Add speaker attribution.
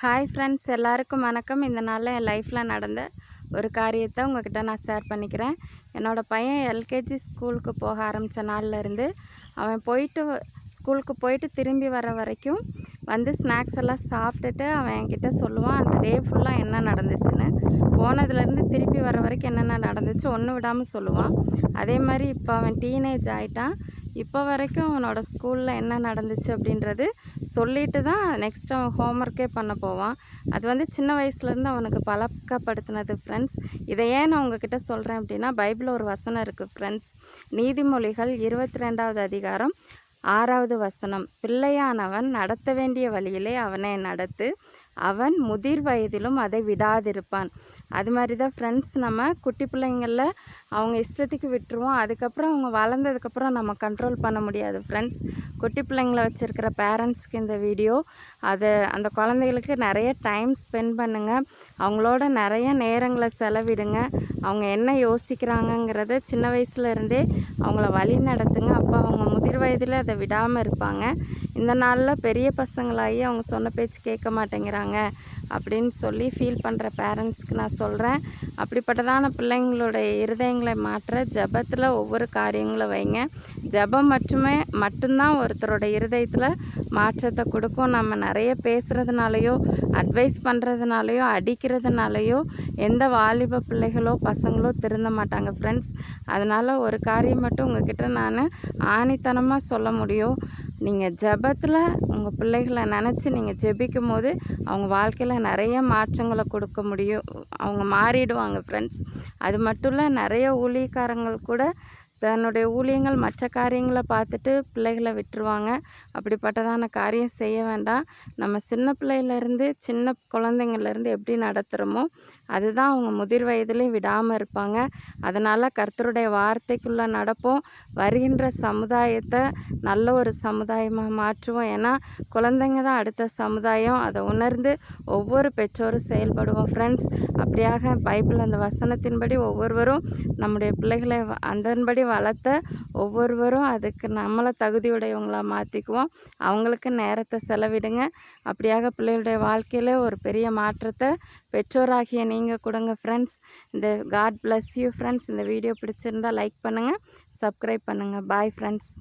Speaker 1: Hi friends, எல்லாருக்கும் வணக்கம். இந்த நாளில் என் லைஃப்பில் நடந்த ஒரு காரியத்தை உங்ககிட்ட நான் ஷேர் பண்ணிக்கிறேன். என்னோடய பையன் எல்கேஜி ஸ்கூலுக்கு போக ஆரம்பித்த நாள்லேருந்து அவன் ஸ்கூலுக்கு போயிட்டு திரும்பி வர வரைக்கும் வந்து ஸ்நாக்ஸ் எல்லாம் சாப்பிட்டுட்டு அவன் என்கிட்ட சொல்லுவான், அந்த டே ஃபுல்லாக என்ன நடந்துச்சுன்னு. போனதுலேருந்து திருப்பி வர வரைக்கும் என்னென்ன நடந்துச்சு ஒன்று விடாமல் சொல்லுவான். அதே மாதிரி இப்போ அவன் டீனேஜ் ஆகிட்டான். இப்போ வரைக்கும் அவனோட ஸ்கூலில் என்ன நடந்துச்சு அப்படின்றது சொல்லிட்டு தான் நெக்ஸ்ட் அவன் ஹோம்ஒர்க்கே பண்ண போவான். அது வந்து சின்ன வயசுலேருந்து அவனுக்கு பழக்கப்படுத்தினது ஃப்ரெண்ட்ஸ். இதை ஏன் நான் உங்ககிட்ட சொல்கிறேன் அப்படின்னா, பைபிளில் ஒரு வசனம் இருக்குது ஃப்ரெண்ட்ஸ். நீதிமொழிகள் 22வது அதிகாரம் 6வது வசனம். பிள்ளையானவன் நடத்த வேண்டிய வழியிலே அவனை நடத்து, அவன் முதிர் வயதிலும் அதை விடாதிருப்பான். அது மாதிரி தான் ஃப்ரெண்ட்ஸ், நம்ம குட்டி பிள்ளைங்களில் அவங்க இஷ்டத்துக்கு விட்டுருவோம். அதுக்கப்புறம் அவங்க வளர்ந்ததுக்கப்புறம் நம்ம கண்ட்ரோல் பண்ண முடியாது ஃப்ரெண்ட்ஸ். குட்டி பிள்ளைங்கள வச்சுருக்கிற பேரண்ட்ஸ்க்கு இந்த வீடியோ, அந்த குழந்தைகளுக்கு நிறைய டைம் ஸ்பெண்ட் பண்ணுங்கள். அவங்களோட நிறைய நேரங்களை செலவிடுங்க. அவங்க என்ன யோசிக்கிறாங்கங்கிறத சின்ன வயசுலேருந்தே அவங்கள வழி நடத்துங்க. அப்போ அவங்க முதிர் வயதில் அதை விடாமல் இருப்பாங்க. இந்த நாளில் பெரிய பசங்களாகி அவங்க சொன்ன பேச்சு கேட்க மாட்டேங்கிறாங்க அப்படின்னு சொல்லி ஃபீல் பண்ணுற பேரண்ட்ஸ்க்கு நான் சொல்கிறேன், அப்படிப்பட்டதான பிள்ளைங்களுடைய இருதயங்களை மாற்ற ஜெபத்தில் ஒவ்வொரு காரியங்களை வைங்க. ஜெபம் மட்டும்தான் ஒருத்தரோட இருதயத்தில் மாற்றத்தை கொடுக்கும். நம்ம நிறைய பேசுகிறதுனாலையோ அட்வைஸ் பண்ணுறதுனாலையோ அடிக்கிறதுனாலையோ எந்த வாலிப பிள்ளைகளோ பசங்களோ திருந்த மாட்டாங்க ஃப்ரெண்ட்ஸ். அதனால் ஒரு காரியம் மட்டும் உங்ககிட்ட நான் ஆணித்தனமாக சொல்ல முடியும். நீங்கள் ஜெபத்தில் உங்கள் பிள்ளைகளை நினச்சி நீங்கள் ஜெபிக்கும் போது அவங்க வாழ்க்கையில் நிறைய மாற்றங்களை கொடுக்க முடியும். அவங்க மாறிடுவாங்க ஃப்ரெண்ட்ஸ். அது மட்டும் இல்லை, நிறைய ஊழியக்காரங்கள் கூட தன்னுடைய ஊழியங்கள் மற்ற காரியங்களை பார்த்துட்டு பிள்ளைகளை விட்டுருவாங்க. அப்படிப்பட்டதான காரியம் செய்ய வேண்டாம். நம்ம சின்ன பிள்ளையிலேருந்து சின்ன குழந்தைங்கள்லேருந்து எப்படி நடத்துகிறோமோ அதுதான் அவங்க முதிர் வயதிலையும் விடாமல் இருப்பாங்க. அதனால் கர்த்தருடைய வார்த்தைக்குள்ளே நடப்போம். வருகின்ற சமுதாயத்தை நல்ல ஒரு சமுதாயமாக மாற்றுவோம். ஏன்னா குழந்தைங்க தான் அடுத்த சமுதாயம். அதை உணர்ந்து ஒவ்வொரு பெற்றோரும் செயல்படுவோம் ஃப்ரெண்ட்ஸ். அப்படியாக பைபிள் அந்த வசனத்தின்படி ஒவ்வொருவரும் நம்முடைய பிள்ளைகளை அதன்படி வளர்த்த ஒவ்வொருவரும் அதுக்கு நம்மளை தகுதியுடையவங்களாக மாற்றிக்குவோம். அவங்களுக்கு நேரத்தை செலவிடுங்க. அப்படியாக பிள்ளைகளுடைய வாழ்க்கையில் ஒரு பெரிய மாற்றத்தை பெற்றோராகிய நீங்கள் கொடுங்க ஃப்ரெண்ட்ஸ். இந்த காட் பிளஸ் யூ ஃப்ரெண்ட்ஸ். இந்த வீடியோ பிடிச்சிருந்தால் லைக் பண்ணுங்கள், சப்ஸ்கிரைப் பண்ணுங்கள். Bye friends.